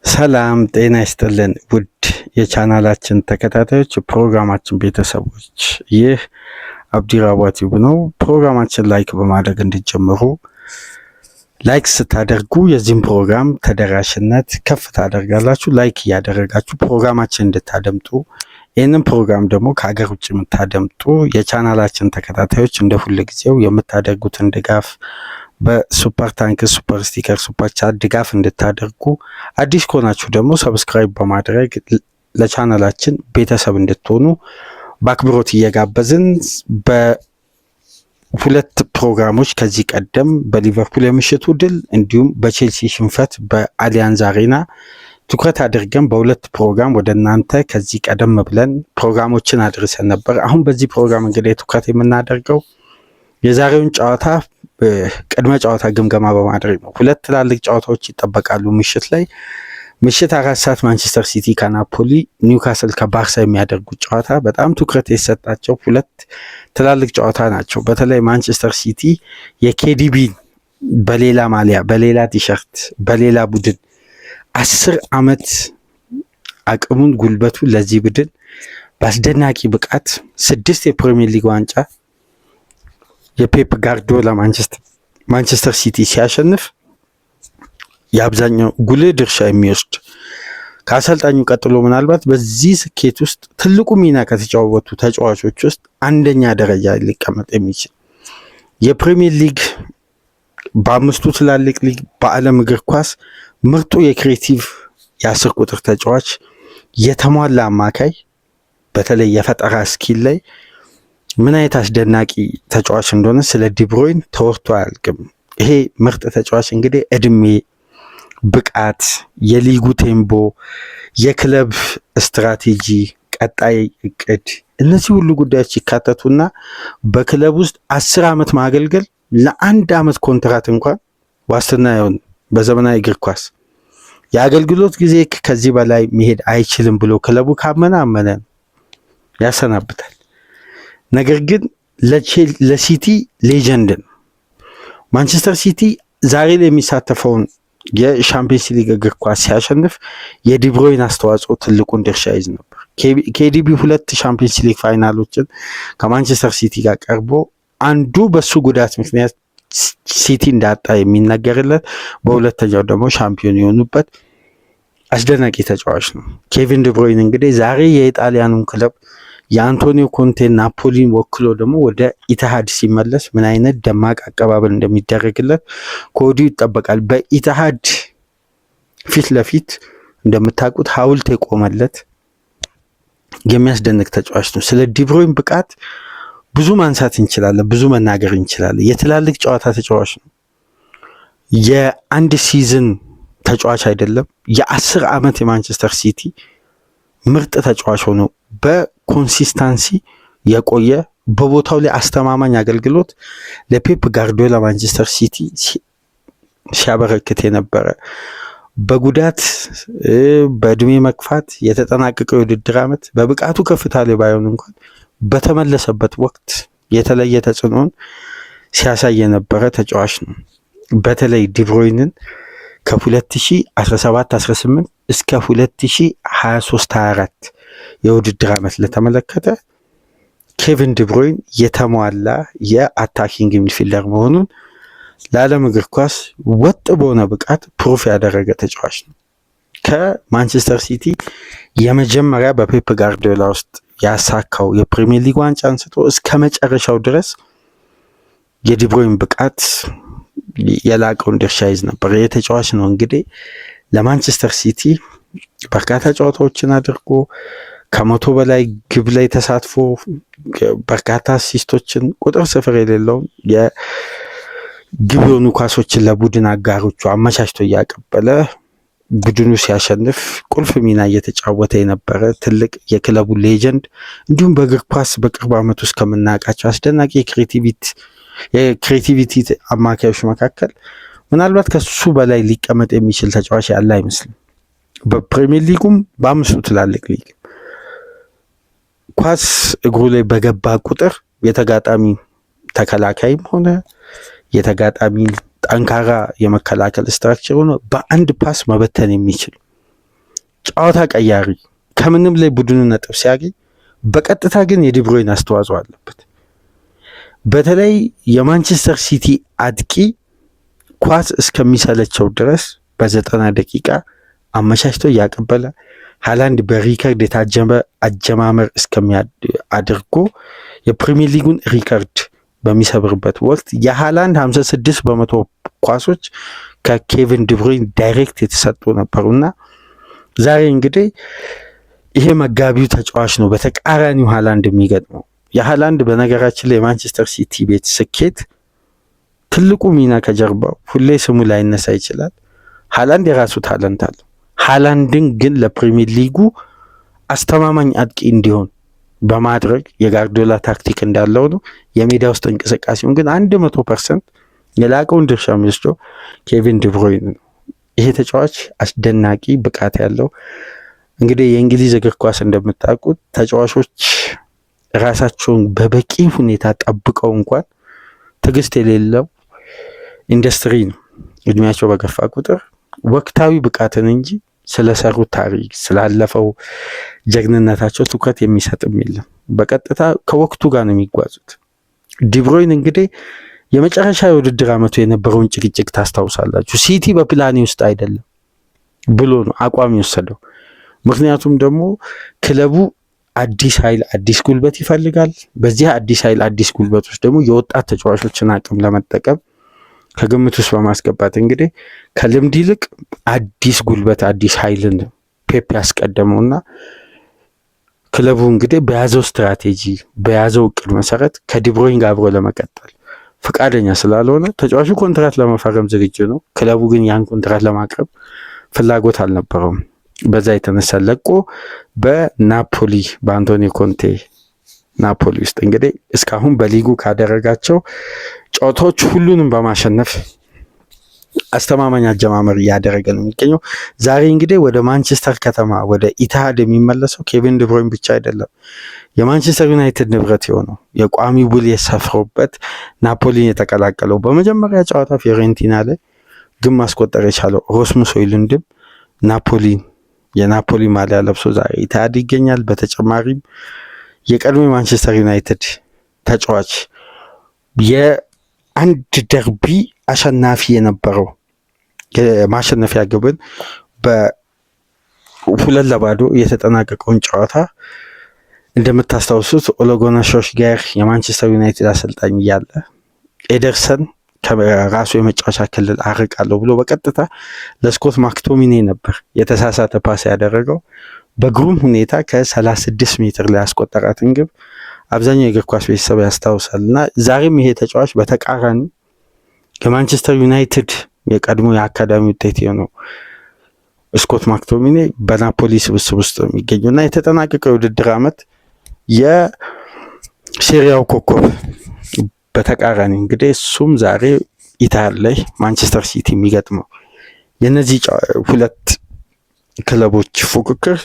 ሰላም ጤና ይስጥልን ውድ የቻናላችን ተከታታዮች ፕሮግራማችን ቤተሰቦች ይህ አብዲራዋ ቲዩብ ነው። ፕሮግራማችን ላይክ በማድረግ እንድትጀምሩ ላይክ ስታደርጉ የዚህን ፕሮግራም ተደራሽነት ከፍ ታደርጋላችሁ። ላይክ እያደረጋችሁ ፕሮግራማችን እንድታደምጡ ይህንን ፕሮግራም ደግሞ ከሀገር ውጭ የምታደምጡ የቻናላችን ተከታታዮች እንደ ሁል ጊዜው የምታደርጉትን ድጋፍ በሱፐር ታንክ ሱፐር ስቲከር ሱፐር ቻት ድጋፍ እንድታደርጉ አዲስ ከሆናችሁ ደግሞ ሰብስክራይብ በማድረግ ለቻናላችን ቤተሰብ እንድትሆኑ በአክብሮት እየጋበዝን በሁለት ፕሮግራሞች ከዚህ ቀደም በሊቨርፑል የምሽቱ ድል እንዲሁም በቼልሲ ሽንፈት በአሊያንዝ አሬና ትኩረት አድርገን በሁለት ፕሮግራም ወደ እናንተ ከዚህ ቀደም ብለን ፕሮግራሞችን አድርሰን ነበር። አሁን በዚህ ፕሮግራም እንግዲህ ትኩረት የምናደርገው የዛሬውን ጨዋታ ቅድመ ጨዋታ ግምገማ በማድረግ ነው። ሁለት ትላልቅ ጨዋታዎች ይጠበቃሉ ምሽት ላይ። ምሽት 4 ሰዓት ማንቸስተር ሲቲ ከናፖሊ፣ ኒውካስል ከባርሳ የሚያደርጉት ጨዋታ በጣም ትኩረት የተሰጣቸው ሁለት ትላልቅ ጨዋታ ናቸው። በተለይ ማንቸስተር ሲቲ የኬዲቢ በሌላ ማሊያ፣ በሌላ ቲሸርት፣ በሌላ ቡድን 10 ዓመት አቅሙን ጉልበቱን ለዚህ ቡድን በአስደናቂ ብቃት 6 የፕሪሚየር ሊግ ዋንጫ የፔፕ ጋርዲዮላ ማንቸስተር ሲቲ ሲያሸንፍ የአብዛኛው ጉልህ ድርሻ የሚወስድ ከአሰልጣኙ ቀጥሎ ምናልባት በዚህ ስኬት ውስጥ ትልቁ ሚና ከተጫወቱ ተጫዋቾች ውስጥ አንደኛ ደረጃ ሊቀመጥ የሚችል የፕሪሚየር ሊግ በአምስቱ ትላልቅ ሊግ በዓለም እግር ኳስ ምርጡ የክሬቲቭ የ10 ቁጥር ተጫዋች የተሟላ አማካይ በተለይ የፈጠራ ስኪል ላይ ምን አይነት አስደናቂ ተጫዋች እንደሆነ ስለ ዲብሮይን ተወርቶ አያልቅም። ይሄ ምርጥ ተጫዋች እንግዲህ እድሜ፣ ብቃት፣ የሊጉ ቴምቦ፣ የክለብ ስትራቴጂ፣ ቀጣይ እቅድ እነዚህ ሁሉ ጉዳዮች ይካተቱና በክለብ ውስጥ 10 ዓመት ማገልገል ለአንድ ዓመት ኮንትራት እንኳን ዋስትና ይሆን። በዘመናዊ እግር ኳስ የአገልግሎት ጊዜ ከዚህ በላይ መሄድ አይችልም ብሎ ክለቡ ካመነ ያሰናብታል። ነገር ግን ለሲቲ ሌጀንድ ነው። ማንቸስተር ሲቲ ዛሬ ላይ የሚሳተፈውን የሻምፒየንስ ሊግ እግር ኳስ ሲያሸንፍ የዲብሮይን አስተዋጽኦ ትልቁን ድርሻ ይዝ ነበር። ኬዲቢ 2 ሻምፒየንስ ሊግ ፋይናሎችን ከማንቸስተር ሲቲ ጋር ቀርቦ አንዱ በሱ ጉዳት ምክንያት ሲቲ እንዳጣ የሚነገርለት፣ በሁለተኛው ደግሞ ሻምፒዮን የሆኑበት አስደናቂ ተጫዋች ነው። ኬቪን ዲብሮይን እንግዲህ ዛሬ የኢጣሊያኑን ክለብ የአንቶኒዮ ኮንቴ ናፖሊን ወክሎ ደግሞ ወደ ኢትሃድ ሲመለስ ምን አይነት ደማቅ አቀባበል እንደሚደረግለት ከወዲሁ ይጠበቃል። በኢትሃድ ፊት ለፊት እንደምታውቁት ሐውልት የቆመለት የሚያስደንቅ ተጫዋች ነው። ስለ ዲብሮይን ብቃት ብዙ ማንሳት እንችላለን፣ ብዙ መናገር እንችላለን። የትላልቅ ጨዋታ ተጫዋች ነው። የአንድ ሲዝን ተጫዋች አይደለም። የ10 ዓመት የማንቸስተር ሲቲ ምርጥ ተጫዋች ሆኖ በኮንሲስታንሲ የቆየ በቦታው ላይ አስተማማኝ አገልግሎት ለፔፕ ጋርዲዮላ ማንቸስተር ሲቲ ሲያበረክት የነበረ በጉዳት በእድሜ መግፋት የተጠናቀቀው የውድድር ዓመት በብቃቱ ከፍታ ላይ ባይሆን እንኳን በተመለሰበት ወቅት የተለየ ተጽዕኖን ሲያሳይ የነበረ ተጫዋች ነው። በተለይ ዲብሮይንን ከ2017-18 እስከ 2023-24 የውድድር ዓመት ለተመለከተ ኬቪን ዲብሮይን የተሟላ የአታኪንግ ሚድፊልደር መሆኑን ለዓለም እግር ኳስ ወጥ በሆነ ብቃት ፕሩፍ ያደረገ ተጫዋች ነው። ከማንቸስተር ሲቲ የመጀመሪያ በፔፕ ጋርዲዮላ ውስጥ ያሳካው የፕሪሚየር ሊግ ዋንጫ አንስቶ እስከ መጨረሻው ድረስ የዲብሮይን ብቃት የላቀውን ድርሻ ይዝ ነበር። የተጫዋች ነው እንግዲህ ለማንቸስተር ሲቲ በርካታ ጨዋታዎችን አድርጎ ከ100 በላይ ግብ ላይ ተሳትፎ በርካታ አሲስቶችን ቁጥር ስፍር የሌለውን የግብ የሆኑ ኳሶችን ለቡድን አጋሮቹ አመቻችቶ እያቀበለ ቡድኑ ሲያሸንፍ ቁልፍ ሚና እየተጫወተ የነበረ ትልቅ የክለቡ ሌጀንድ እንዲሁም በእግር ኳስ በቅርብ ዓመት ውስጥ ከምናውቃቸው አስደናቂ የክሬቲቪቲ አማካዮች መካከል ምናልባት ከሱ በላይ ሊቀመጥ የሚችል ተጫዋች ያለ አይመስልም። በፕሪሚየር ሊጉም በአምስቱ ትላልቅ ሊግ ኳስ እግሩ ላይ በገባ ቁጥር የተጋጣሚ ተከላካይም ሆነ የተጋጣሚ ጠንካራ የመከላከል ስትራክቸር ሆነ በአንድ ፓስ መበተን የሚችል ጨዋታ ቀያሪ፣ ከምንም ላይ ቡድኑ ነጥብ ሲያገኝ በቀጥታ ግን የዲብሮይን አስተዋጽኦ አለበት። በተለይ የማንቸስተር ሲቲ አጥቂ ኳስ እስከሚሰለቸው ድረስ በ90 ደቂቃ አመቻችቶ እያቀበለ ሃላንድ በሪከርድ የታጀበ አጀማመር አድርጎ የፕሪሚየር ሊጉን ሪከርድ በሚሰብርበት ወቅት የሃላንድ 56 በመቶ ኳሶች ከኬቪን ዲብሮይን ዳይሬክት የተሰጡ ነበሩና ዛሬ እንግዲህ ይሄ መጋቢው ተጫዋች ነው በተቃራኒው ሃላንድ የሚገጥመው። የሃላንድ በነገራችን ላይ የማንቸስተር ሲቲ ቤት ስኬት ትልቁ ሚና ከጀርባው ሁሌ ስሙ ላይነሳ ይችላል። ሃላንድ የራሱ ታለንት አለው። ሃላንድን ግን ለፕሪሚየር ሊጉ አስተማማኝ አጥቂ እንዲሆን በማድረግ የጋርዲዮላ ታክቲክ እንዳለው ነው። የሜዳ ውስጥ እንቅስቃሴውን ግን 100% የላቀውን ድርሻ የሚወስደው ኬቪን ዲብሮይን ነው። ይሄ ተጫዋች አስደናቂ ብቃት ያለው እንግዲህ የእንግሊዝ እግር ኳስ እንደምታውቁት ተጫዋቾች ራሳቸውን በበቂ ሁኔታ ጠብቀው እንኳን ትዕግስት የሌለው ኢንዱስትሪ ነው። እድሜያቸው በገፋ ቁጥር ወቅታዊ ብቃትን እንጂ ስለሰሩት ታሪክ ስላለፈው ጀግንነታቸው ትኩረት የሚሰጥም የለም። በቀጥታ ከወቅቱ ጋር ነው የሚጓዙት። ዲብሮይን እንግዲህ የመጨረሻ የውድድር ዓመቱ የነበረውን ጭቅጭቅ ታስታውሳላችሁ። ሲቲ በፕላኔ ውስጥ አይደለም ብሎ ነው አቋም የወሰደው። ምክንያቱም ደግሞ ክለቡ አዲስ ኃይል አዲስ ጉልበት ይፈልጋል። በዚህ አዲስ ኃይል አዲስ ጉልበት ውስጥ ደግሞ የወጣት ተጫዋቾችን አቅም ለመጠቀም ከግምት ውስጥ በማስገባት እንግዲህ ከልምድ ይልቅ አዲስ ጉልበት አዲስ ኃይልን ፔፕ ያስቀደመውና ክለቡ እንግዲህ በያዘው ስትራቴጂ በያዘው እቅድ መሰረት ከዲብሮይን ጋር አብሮ ለመቀጠል ፈቃደኛ ስላልሆነ ተጫዋቹ ኮንትራት ለመፈረም ዝግጁ ነው። ክለቡ ግን ያን ኮንትራት ለማቅረብ ፍላጎት አልነበረውም። በዛ የተነሳ ለቆ በናፖሊ በአንቶኒዮ ኮንቴ ናፖሊ ውስጥ እንግዲህ እስካሁን በሊጉ ካደረጋቸው ጨዋታዎች ሁሉንም በማሸነፍ አስተማማኝ አጀማመር እያደረገ ነው የሚገኘው። ዛሬ እንግዲህ ወደ ማንቸስተር ከተማ ወደ ኢትሃድ የሚመለሰው ኬቪን ዲብሮይን ብቻ አይደለም። የማንቸስተር ዩናይትድ ንብረት የሆነው የቋሚ ውል የሰፍሮበት ናፖሊን የተቀላቀለው በመጀመሪያ ጨዋታ ፊዮሬንቲና ላይ ግን ማስቆጠር የቻለው ራስሙስ ሆይሉንድም ናፖሊን የናፖሊ ማሊያ ለብሶ ዛሬ ኢትሃድ ይገኛል። በተጨማሪም የቀድሞ ማንቸስተር ዩናይትድ ተጫዋች የአንድ ደርቢ አሸናፊ የነበረው የማሸነፊያ ግብን በ2-0 የተጠናቀቀውን ጨዋታ እንደምታስታውሱት ኦሌ ጉናር ሶልሻየር የማንቸስተር ዩናይትድ አሰልጣኝ እያለ ኤደርሰን ከራሱ የመጫወቻ ክልል አርቃለሁ ብሎ በቀጥታ ለስኮት ማክቶሚኔ ነበር የተሳሳተ ፓስ ያደረገው። በግሩም ሁኔታ ከ36 ሜትር ላይ ያስቆጠራትን ግብ አብዛኛው የእግር ኳስ ቤተሰብ ያስታውሳል። እና ዛሬም ይሄ ተጫዋች በተቃራኒ የማንቸስተር ዩናይትድ የቀድሞ የአካዳሚ ውጤት የሆነው ስኮት ማክቶሚኔ በናፖሊ ስብስብ ውስጥ የሚገኘው እና የተጠናቀቀው የውድድር ዓመት የሴሪያው ኮከብ በተቃራኒ እንግዲህ እሱም ዛሬ ኢትሃድ ላይ ማንቸስተር ሲቲ የሚገጥመው የነዚህ ሁለት ክለቦች ፉክክር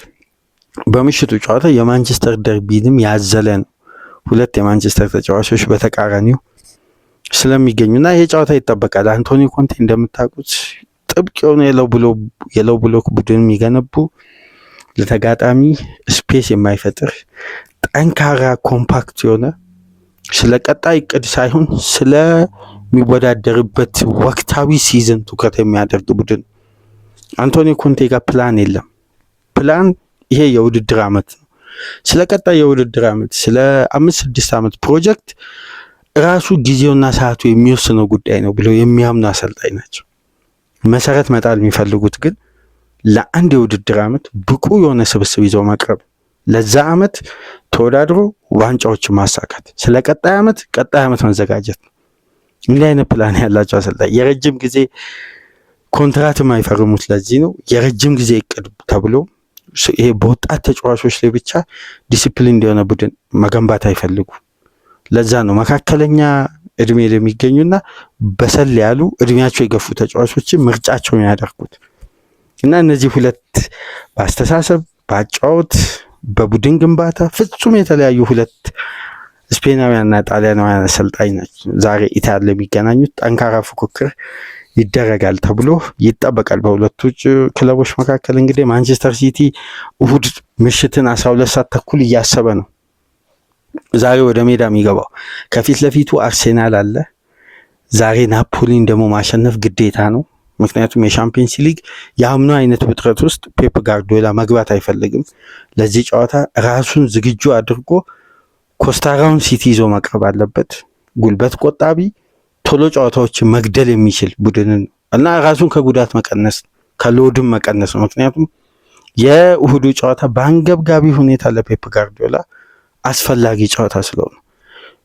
በምሽቱ ጨዋታ የማንቸስተር ደርቢንም ያዘለ ነው። ሁለት የማንቸስተር ተጫዋቾች በተቃራኒው ስለሚገኙና ይሄ ጨዋታ ይጠበቃል። አንቶኒዮ ኮንቴ እንደምታውቁት ጥብቅ የሆነ የለው ብሎክ ቡድን የሚገነቡ ለተጋጣሚ ስፔስ የማይፈጥር ጠንካራ ኮምፓክት የሆነ ስለ ቀጣይ እቅድ ሳይሆን ስለሚወዳደርበት ወቅታዊ ሲዝን ትኩረት የሚያደርግ ቡድን። አንቶኒዮ ኮንቴ ጋር ፕላን የለም። ፕላን ይሄ የውድድር ዓመት ነው። ስለ ቀጣይ የውድድር ዓመት ስለ 5-6 ዓመት ፕሮጀክት ራሱ ጊዜውና ሰዓቱ የሚወስነው ጉዳይ ነው ብለው የሚያምኑ አሰልጣኝ ናቸው። መሰረት መጣል የሚፈልጉት ግን ለአንድ የውድድር ዓመት ብቁ የሆነ ስብስብ ይዘው ማቅረብ፣ ለዛ ዓመት ተወዳድሮ ዋንጫዎችን ማሳካት፣ ስለ ቀጣይ ዓመት መዘጋጀት ነው። እንዲህ አይነት ፕላን ያላቸው አሰልጣኝ የረጅም ጊዜ ኮንትራት የማይፈርሙት ለዚህ ነው። የረጅም ጊዜ እቅድ ተብሎ ይሄ በወጣት ተጫዋቾች ላይ ብቻ ዲሲፕሊን እንዲሆነ ቡድን መገንባት አይፈልጉ። ለዛ ነው መካከለኛ እድሜ ለሚገኙና በሰል ያሉ እድሜያቸው የገፉ ተጫዋቾችን ምርጫቸው ያደርጉት እና እነዚህ ሁለት በአስተሳሰብ በአጫወት በቡድን ግንባታ ፍጹም የተለያዩ ሁለት ስፔናውያንና ጣሊያናውያን አሰልጣኝ ናቸው ዛሬ ኢትሃድ ላይ የሚገናኙት። ጠንካራ ፉክክር ይደረጋል ተብሎ ይጠበቃል። በሁለቱ ክለቦች መካከል እንግዲህ ማንቸስተር ሲቲ እሁድ ምሽትን 12 ሰዓት ተኩል እያሰበ ነው ዛሬ ወደ ሜዳ የሚገባው። ከፊት ለፊቱ አርሴናል አለ። ዛሬ ናፖሊን ደግሞ ማሸነፍ ግዴታ ነው። ምክንያቱም የሻምፒየንስ ሊግ የአምኑ አይነት ውጥረት ውስጥ ፔፕ ጋርዲዮላ መግባት አይፈልግም። ለዚህ ጨዋታ ራሱን ዝግጁ አድርጎ ኮስታራውን ሲቲ ይዞ መቅረብ አለበት። ጉልበት ቆጣቢ፣ ቶሎ ጨዋታዎችን መግደል የሚችል ቡድንን እና ራሱን ከጉዳት መቀነስ ከሎድም መቀነስ ነው። ምክንያቱም የእሁዱ ጨዋታ በአንገብጋቢ ሁኔታ ለፔፕ ጋርዲዮላ አስፈላጊ ጨዋታ ስለሆነ፣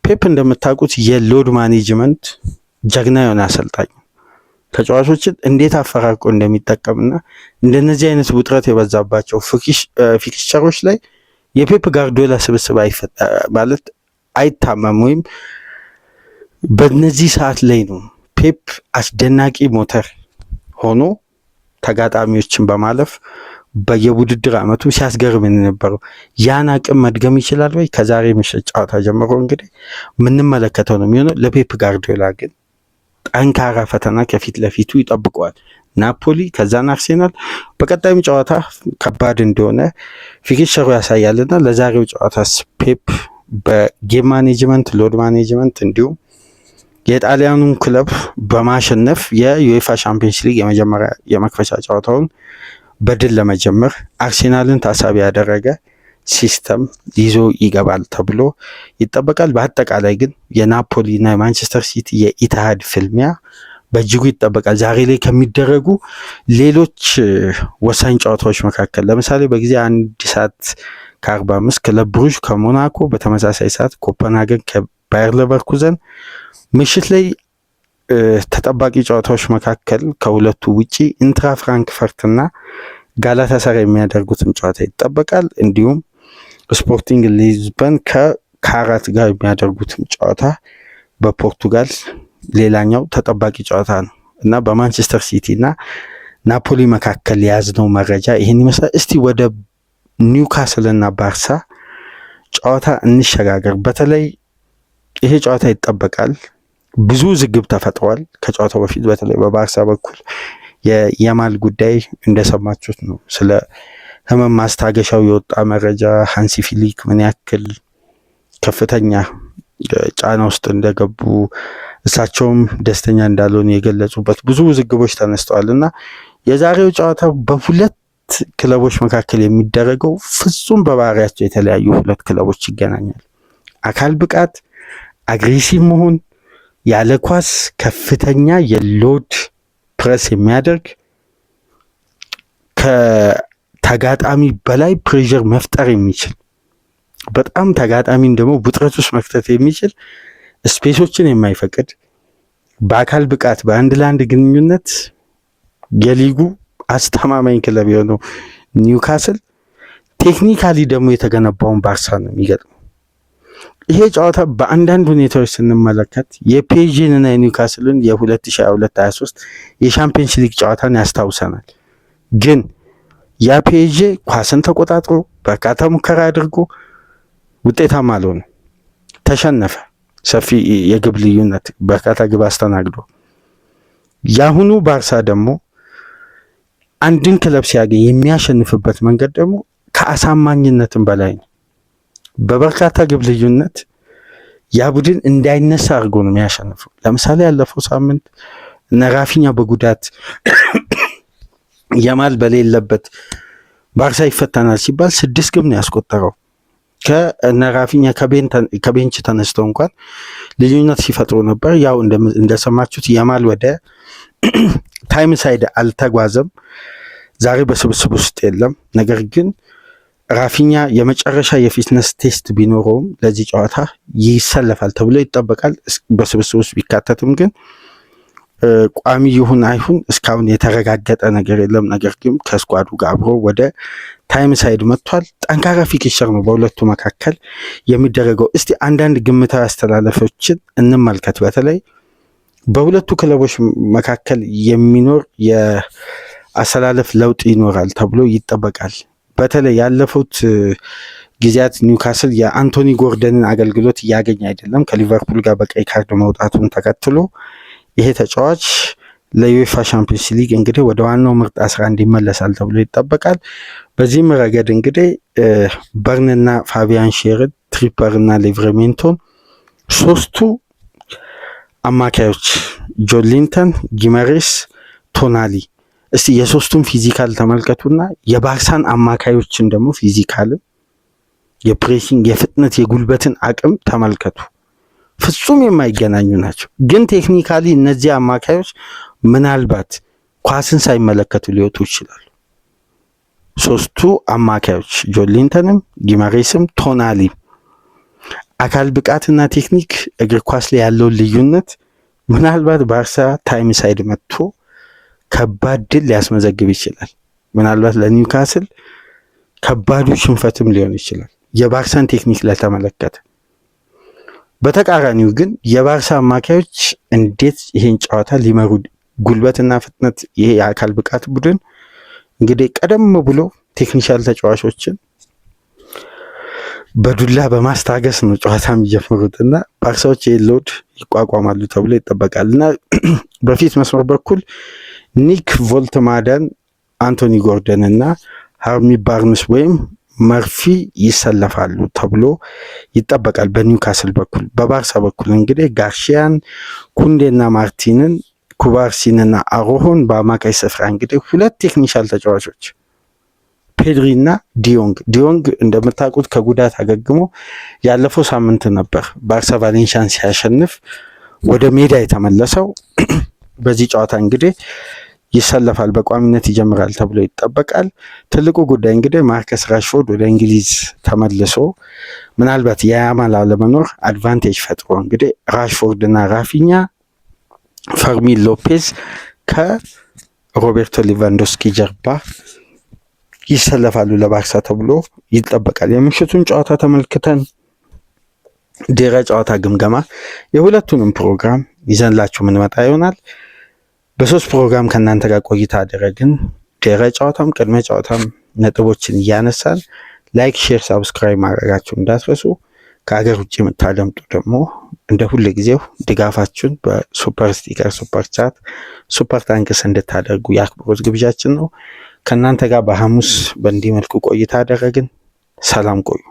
ፔፕ እንደምታውቁት የሎድ ማኔጅመንት ጀግና የሆነ አሰልጣኝ ተጫዋቾችን እንዴት አፈራርቆ እንደሚጠቀምና እንደነዚህ አይነት ውጥረት የበዛባቸው ፊክስቸሮች ላይ የፔፕ ጋርዲዮላ ስብስብ ማለት አይታመም ወይም በነዚህ ሰዓት ላይ ነው ፔፕ አስደናቂ ሞተር ሆኖ ተጋጣሚዎችን በማለፍ በየውድድር ዓመቱ ሲያስገርም የነበረው ያን አቅም መድገም ይችላል ወይ? ከዛሬ ምሽት ጨዋታ ጀምሮ እንግዲህ የምንመለከተው ነው የሚሆነው። ለፔፕ ጋርዲዮላ ግን ጠንካራ ፈተና ከፊት ለፊቱ ይጠብቀዋል። ናፖሊ ከዛን አርሴናል በቀጣይም ጨዋታ ከባድ እንደሆነ ፊክስቸሩ ያሳያልና ለዛሬው ጨዋታ ፔፕ በጌም ማኔጅመንት፣ ሎድ ማኔጅመንት እንዲሁም የጣሊያኑን ክለብ በማሸነፍ የዩኤፋ ሻምፒየንስ ሊግ የመጀመሪያ የመክፈቻ ጨዋታውን በድል ለመጀመር አርሴናልን ታሳቢ ያደረገ ሲስተም ይዞ ይገባል ተብሎ ይጠበቃል። በአጠቃላይ ግን የናፖሊና የማንቸስተር ሲቲ የኢትሃድ ፍልሚያ በእጅጉ ይጠበቃል። ዛሬ ላይ ከሚደረጉ ሌሎች ወሳኝ ጨዋታዎች መካከል ለምሳሌ በጊዜ 1:45 ክለብ ብሩዥ ከሞናኮ፣ በተመሳሳይ ሰዓት ኮፐንሃገን ከባየር ሌቨርኩዘን፣ ምሽት ላይ ተጠባቂ ጨዋታዎች መካከል ከሁለቱ ውጪ ኢንትራ ፍራንክፈርትና ጋላታሳራይ የሚያደርጉትም ጨዋታ ይጠበቃል። እንዲሁም ስፖርቲንግ ሊዝበን ከካራት ጋር የሚያደርጉትም ጨዋታ በፖርቱጋል ሌላኛው ተጠባቂ ጨዋታ ነው እና በማንቸስተር ሲቲ እና ናፖሊ መካከል የያዝነው መረጃ ይህን ይመስላል። እስቲ ወደ ኒውካስል እና ባርሳ ጨዋታ እንሸጋገር። በተለይ ይሄ ጨዋታ ይጠበቃል። ብዙ ዝግብ ተፈጥሯል ከጨዋታው በፊት በተለይ በባርሳ በኩል የያማል ጉዳይ እንደሰማችሁት ነው። ስለ ህመም ማስታገሻው የወጣ መረጃ ሃንሲ ፊሊክ ምን ያክል ከፍተኛ ጫና ውስጥ እንደገቡ እሳቸውም ደስተኛ እንዳልሆኑ የገለጹበት ብዙ ውዝግቦች ተነስተዋል እና የዛሬው ጨዋታ በሁለት ክለቦች መካከል የሚደረገው ፍጹም በባህሪያቸው የተለያዩ ሁለት ክለቦች ይገናኛል። አካል ብቃት፣ አግሬሲቭ መሆን፣ ያለ ኳስ ከፍተኛ የሎድ ፕረስ የሚያደርግ ከተጋጣሚ በላይ ፕሬዠር መፍጠር የሚችል በጣም ተጋጣሚን ደግሞ ውጥረት ውስጥ መክተት የሚችል ስፔሶችን የማይፈቅድ በአካል ብቃት በአንድ ለአንድ ግንኙነት የሊጉ አስተማማኝ ክለብ የሆነው ኒውካስል ቴክኒካሊ ደግሞ የተገነባውን ባርሳ ነው የሚገጥመው። ይሄ ጨዋታ በአንዳንድ ሁኔታዎች ስንመለከት የፔዥን እና የኒውካስልን የ2022-23 የሻምፒየንስ ሊግ ጨዋታን ያስታውሰናል። ግን ያ ፔዥ ኳስን ተቆጣጥሮ በርካታ ሙከራ አድርጎ ውጤታማ አልሆነ፣ ተሸነፈ። ሰፊ የግብ ልዩነት በርካታ ግብ አስተናግዶ። ያሁኑ ባርሳ ደግሞ አንድን ክለብ ሲያገኝ የሚያሸንፍበት መንገድ ደግሞ ከአሳማኝነትም በላይ ነው። በበርካታ ግብ ልዩነት ያ ቡድን እንዳይነሳ አድርጎ ነው የሚያሸንፈው። ለምሳሌ ያለፈው ሳምንት እነ ራፊኛ በጉዳት ያማል በሌለበት ባርሳ ይፈተናል ሲባል 6 ግብ ነው ያስቆጠረው። ከእነ ራፊኛ ከቤንች ተነስተው እንኳን ልዩነት ሲፈጥሩ ነበር። ያው እንደሰማችሁት ያማል ወደ ታይም ሳይድ አልተጓዘም፣ ዛሬ በስብስብ ውስጥ የለም። ነገር ግን ራፊኛ የመጨረሻ የፊትነስ ቴስት ቢኖረውም ለዚህ ጨዋታ ይሰለፋል ተብሎ ይጠበቃል። በስብስብ ውስጥ ቢካተትም ግን ቋሚ ይሁን አይሁን እስካሁን የተረጋገጠ ነገር የለም። ነገር ግን ከስኳዱ ጋር አብሮ ወደ ታይም ሳይድ መጥቷል። ጠንካራ ፊክስቸር ነው በሁለቱ መካከል የሚደረገው። እስቲ አንዳንድ ግምታዊ አስተላለፎችን እንመልከት። በተለይ በሁለቱ ክለቦች መካከል የሚኖር የአሰላለፍ ለውጥ ይኖራል ተብሎ ይጠበቃል። በተለይ ያለፉት ጊዜያት ኒውካስል የአንቶኒ ጎርደንን አገልግሎት እያገኘ አይደለም። ከሊቨርፑል ጋር በቀይ ካርድ መውጣቱን ተከትሎ ይሄ ተጫዋች ለዩኤፋ ሻምፒዮንስ ሊግ እንግዲህ ወደ ዋናው ምርጥ 11 ይመለሳል ተብሎ ይጠበቃል። በዚህም ረገድ እንግዲህ በርንና ፋቢያን ሼርድ፣ ትሪፐር እና ሊቨርሜንቶን ሶስቱ አማካዮች ጆሊንተን፣ ጊመሬስ፣ ቶናሊ እስቲ የሶስቱም ፊዚካል ተመልከቱና የባርሳን አማካዮችን ደግሞ ፊዚካልን፣ የፕሬሲንግ፣ የፍጥነት፣ የጉልበትን አቅም ተመልከቱ። ፍጹም የማይገናኙ ናቸው። ግን ቴክኒካሊ እነዚህ አማካዮች ምናልባት ኳስን ሳይመለከቱ ሊወጡ ይችላሉ። ሶስቱ አማካዮች ጆሊንተንም፣ ጊመሬስም ቶናሊም አካል ብቃትና ቴክኒክ እግር ኳስ ላይ ያለውን ልዩነት ምናልባት ባርሳ ታይም ሳይድ መጥቶ ከባድ ድል ሊያስመዘግብ ይችላል። ምናልባት ለኒውካስል ከባዱ ሽንፈትም ሊሆን ይችላል የባርሳን ቴክኒክ ለተመለከተ። በተቃራኒው ግን የባርሳ አማካዮች እንዴት ይሄን ጨዋታ ሊመሩ፣ ጉልበትና ፍጥነት፣ ይሄ የአካል ብቃት ቡድን እንግዲህ ቀደም ብሎ ቴክኒሻል ተጫዋቾችን በዱላ በማስታገስ ነው ጨዋታ የሚጀምሩትና ባርሳዎች ይሄን ሎድ ይቋቋማሉ ተብሎ ይጠበቃል። እና በፊት መስመር በኩል ኒክ ቮልትማዳን፣ አንቶኒ ጎርደን እና ሃርሚ ባርንስ ወይም መርፊ ይሰለፋሉ ተብሎ ይጠበቃል በኒውካስል በኩል። በባርሳ በኩል እንግዲህ ጋርሺያን፣ ኩንዴና ማርቲንን፣ ኩባርሲንና አሮሆን በአማካይ ስፍራ እንግዲህ ሁለት ቴክኒሻል ተጫዋቾች ፔድሪ እና ዲዮንግ እንደምታውቁት ከጉዳት አገግሞ ያለፈው ሳምንት ነበር ባርሳ ቫሌንሻን ሲያሸንፍ ወደ ሜዳ የተመለሰው። በዚህ ጨዋታ እንግዲህ ይሰለፋል፣ በቋሚነት ይጀምራል ተብሎ ይጠበቃል። ትልቁ ጉዳይ እንግዲህ ማርከስ ራሽፎርድ ወደ እንግሊዝ ተመልሶ ምናልባት የያማል አለመኖር አድቫንቴጅ ፈጥሮ እንግዲህ ራሽፎርድ እና ራፊኛ፣ ፈርሚን ሎፔዝ ከሮቤርቶ ሌቫንዶስኪ ጀርባ ይሰለፋሉ ለባርሳ ተብሎ ይጠበቃል። የምሽቱን ጨዋታ ተመልክተን ድረ ጨዋታ ግምገማ የሁለቱንም ፕሮግራም ይዘንላችሁ ምንመጣ ይሆናል። በሶስት ፕሮግራም ከእናንተ ጋር ቆይታ አደረግን። ድረ ጨዋታም ቅድመ ጨዋታም ነጥቦችን እያነሳን ላይክ፣ ሼር፣ ሳብስክራይብ ማድረጋችሁ እንዳትረሱ። ከሀገር ውጭ የምታደምጡ ደግሞ እንደ ሁሉ ጊዜው ድጋፋችሁን በሱፐር ስቲከር፣ ሱፐር ቻት፣ ሱፐር ታንክስ እንድታደርጉ የአክብሮት ግብዣችን ነው። ከእናንተ ጋር በሐሙስ በእንዲህ መልኩ ቆይታ አደረግን። ሰላም ቆዩ።